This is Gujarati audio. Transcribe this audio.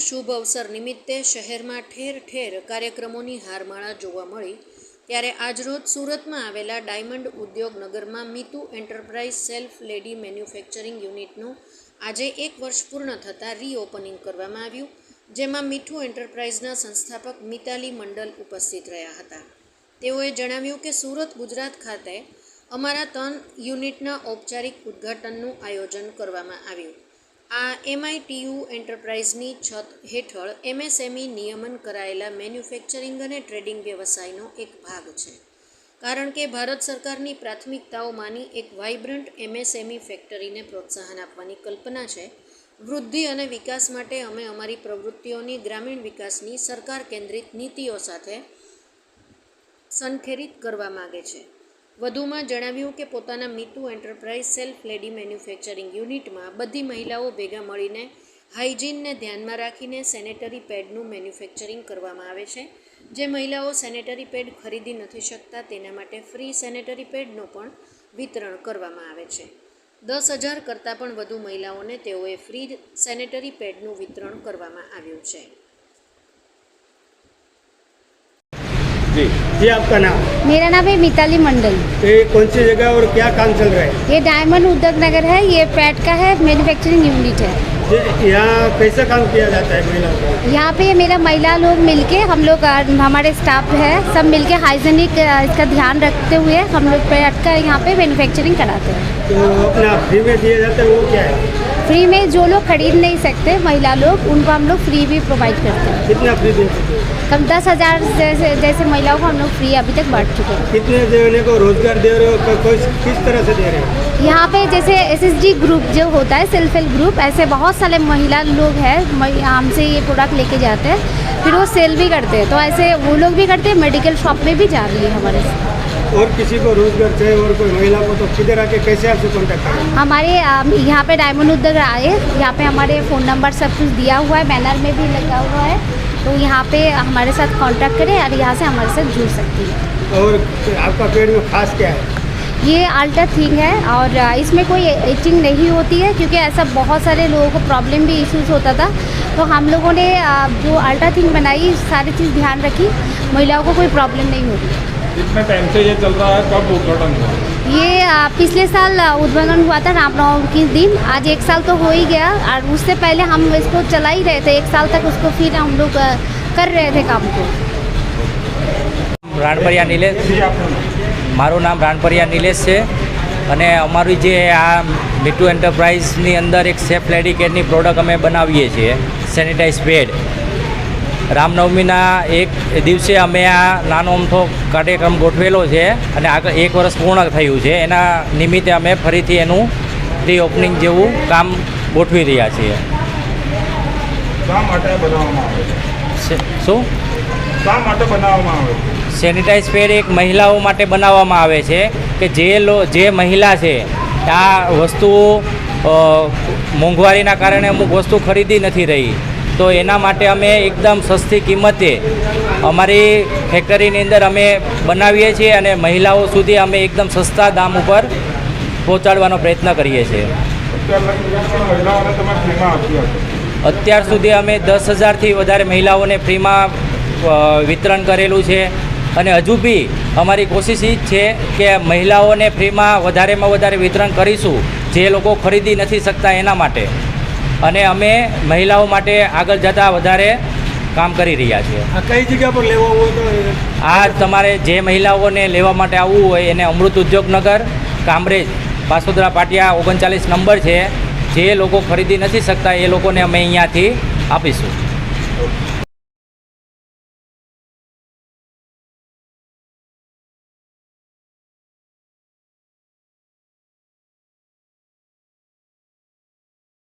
શુભ અવસર નિમિત્તે શહેરમાં ઠેર ઠેર કાર્યક્રમોની હારમાળા જોવા મળી ત્યારે આજરોજ સુરતમાં આવેલા ડાયમંડ ઉદ્યોગ નગરમાં Mitu enterprise self lady manufacturing યુનિટનું આજે 1 વર્ષ પૂર્ણ થતાં રીઓપનિંગ કરવામાં આવ્યું, જેમાં મીઠુ એન્ટરપ્રાઇઝના સંસ્થાપક મિતાલી મંડલ ઉપસ્થિત રહ્યા હતા। તેઓએ જણાવ્યું કે સુરત, ગુજરાત ખાતે અમારા 3 યુનિટના ઔપચારિક ઉદ્ઘાટનનું આયોજન કરવામાં આવ્યું। આ MITU એન્ટરપ્રાઇઝની છત હેઠળ MSME નિયમન કરાયેલા મેન્યુફેક્ચરિંગ અને ટ્રેડિંગ વ્યવસાયનો એક ભાગ છે, કારણ કે ભારત સરકારની પ્રાથમિકતાઓમાંની એક વાઇબ્રન્ટ MSME ફેક્ટરીને પ્રોત્સાહન આપવાની કલ્પના છે। વૃદ્ધિ અને વિકાસ માટે અમે અમારી પ્રવૃત્તિઓની ગ્રામીણ વિકાસની સરકાર કેન્દ્રિત નીતિઓ સાથે સંખેરિત કરવા માગે છે। વધુમાં જણાવ્યું કે પોતાના Mitu enterprise self lady manufacturing યુનિટમાં બધી મહિલાઓ ભેગા મળીને હાઇજીનને ધ્યાનમાં રાખીને સેનેટરી પેડનું મેન્યુફેક્ચરિંગ કરવામાં આવે છે। જે મહિલાઓ સેનેટરી પેડ ખરીદી નથી શકતા તેના માટે ફ્રી સેનેટરી પેડનું પણ વિતરણ કરવામાં આવે છે। 10,000 કરતાં પણ વધુ મહિલાઓને તેઓએ ફ્રી સેનેટરી પેડનું વિતરણ કરવામાં આવ્યું છે। जी, आपका नाम? मेरा नाम है मिताली मंडल। तो ये कौन सी जगह और क्या काम चल रहा है? ये डायमंड उद्योग नगर है, ये पैड का है, मैन्युफैक्चरिंग यूनिट है। यहाँ कैसा काम किया जाता है महिलाओं को? यहाँ पे मेरा महिला लोग मिलके, हम लोग हमारे स्टाफ है सब मिलके हाइजीनिक इसका ध्यान रखते हुए हम लोग पैड का यहाँ पे मैन्युफैक्चरिंग कराते हैं। तो अपना फ्री में दिया जाता है, वो क्या है? फ्री में जो लोग खरीद नहीं सकते महिला लोग, उनको हम लोग फ्री भी प्रोवाइड करते हैं। कितना फ्री देते हैं? कम 10,000 जैसे महिलाओं को हम लोग फ्री अभी तक बांट चुके हैं। कितने देने को रोजगार दे रहे हो, किस तरह से दे रहे हो? यहाँ पे जैसे SSG ग्रुप जो होता है, सेल्फ हेल्प ग्रुप, ऐसे बहुत सारे महिला लोग हैं, हमसे ये प्रोडक्ट लेके जाते हैं, फिर वो सेल भी करते हैं। तो ऐसे वो लोग भी करते हैं, मेडिकल शॉप में भी जा रही है हमारे से। और किसी को रोजगार चाहिए और कोई महिला को, तो किधर आके कैसे आपसे कॉन्टैक्ट करें? हमारे यहाँ पे डायमंड उद्योग आए, यहाँ पे हमारे फ़ोन नंबर सब कुछ दिया हुआ है, बैनर में भी लगा हुआ है, तो यहाँ पे हमारे साथ कांटेक्ट करें और यहाँ से हमारे साथ जुड़ सकती है। और आपका पेड़ में खास क्या है? ये अल्ट्रा थिंग है और इसमें कोई इचिंग नहीं होती है, क्योंकि ऐसा बहुत सारे लोगों को प्रॉब्लम भी इश्यूज होता था। तो हम लोगों ने जो अल्ट्रा थिंग बनाई, सारी चीज़ ध्यान रखी, महिलाओं को कोई प्रॉब्लम नहीं होती। कितने टाइम से ये चल रहा है, कब उद्घाटन हुआ? ये पिछले साल उद्घाटन हुआ था रामनवमी के दिन। आज 1 साल तो हो ही गया, और उससे पहले हम इसको चला ही रहे थे 1 साल तक, उसको फिर हम लोग कर रहे थे काम को। રાણપરિયા નિલેશ, મારું નામ રાણપરિયા નિલેશ છે અને અમારી જે આ મીઠુ એન્ટરપ્રાઇઝની અંદર એક સેફ લેડી કેરની પ્રોડક્ટ અમે બનાવીએ છીએ, સેનિટાઈઝ પેડ। રામનવમીના એક દિવસે અમે આ નાનો અમથો કાર્યક્રમ ગોઠવેલો છે અને આગળ 1 વર્ષ પૂર્ણ થયું છે, એના નિમિત્તે અમે ફરીથી એનું રીઓપનિંગ જેવું કામ ગોઠવી રહ્યા છીએ। શા માટે બનાવવામાં આવે છે? શું? શા માટે બનાવવામાં આવે છે? સેનિટાઈઝ પેડ એક મહિલાઓ માટે બનાવવામાં આવે છે કે જે મહિલા છે આ વસ્તુઓ મોંઘવારીના કારણે અમુક વસ્તુ ખરીદી નથી રહી, તો એના માટે અમે એકદમ સસ્તી કિંમતે અમારી ફેક્ટરીની અંદર અમે બનાવીએ છીએ અને મહિલાઓ સુધી અમે એકદમ સસ્તા દામ ઉપર પહોંચાડવાનો પ્રયત્ન કરીએ છીએ। અત્યાર સુધી અમે 10,000થી વધારે મહિલાઓને ફ્રીમાં વિતરણ કરેલું છે અને હજુ બી અમારી કોશિશ એ જ છે કે મહિલાઓને ફ્રીમાં વધારેમાં વધારે વિતરણ કરીશું, જે લોકો ખરીદી નથી શકતા એના માટે, અને અમે મહિલાઓ માટે આગળ જતાં વધારે કામ કરી રહ્યા છીએ। કઈ જગ્યા પર લેવા હોય તો આ તમારે જે મહિલાઓને લેવા માટે આવવું હોય એને અમૃત ઉદ્યોગનગર, કામરેજ, પાસોદરા પાટિયા 39 નંબર છે। જે લોકો ખરીદી નથી શકતા એ લોકોને અમે અહીંયાથી આપીશું।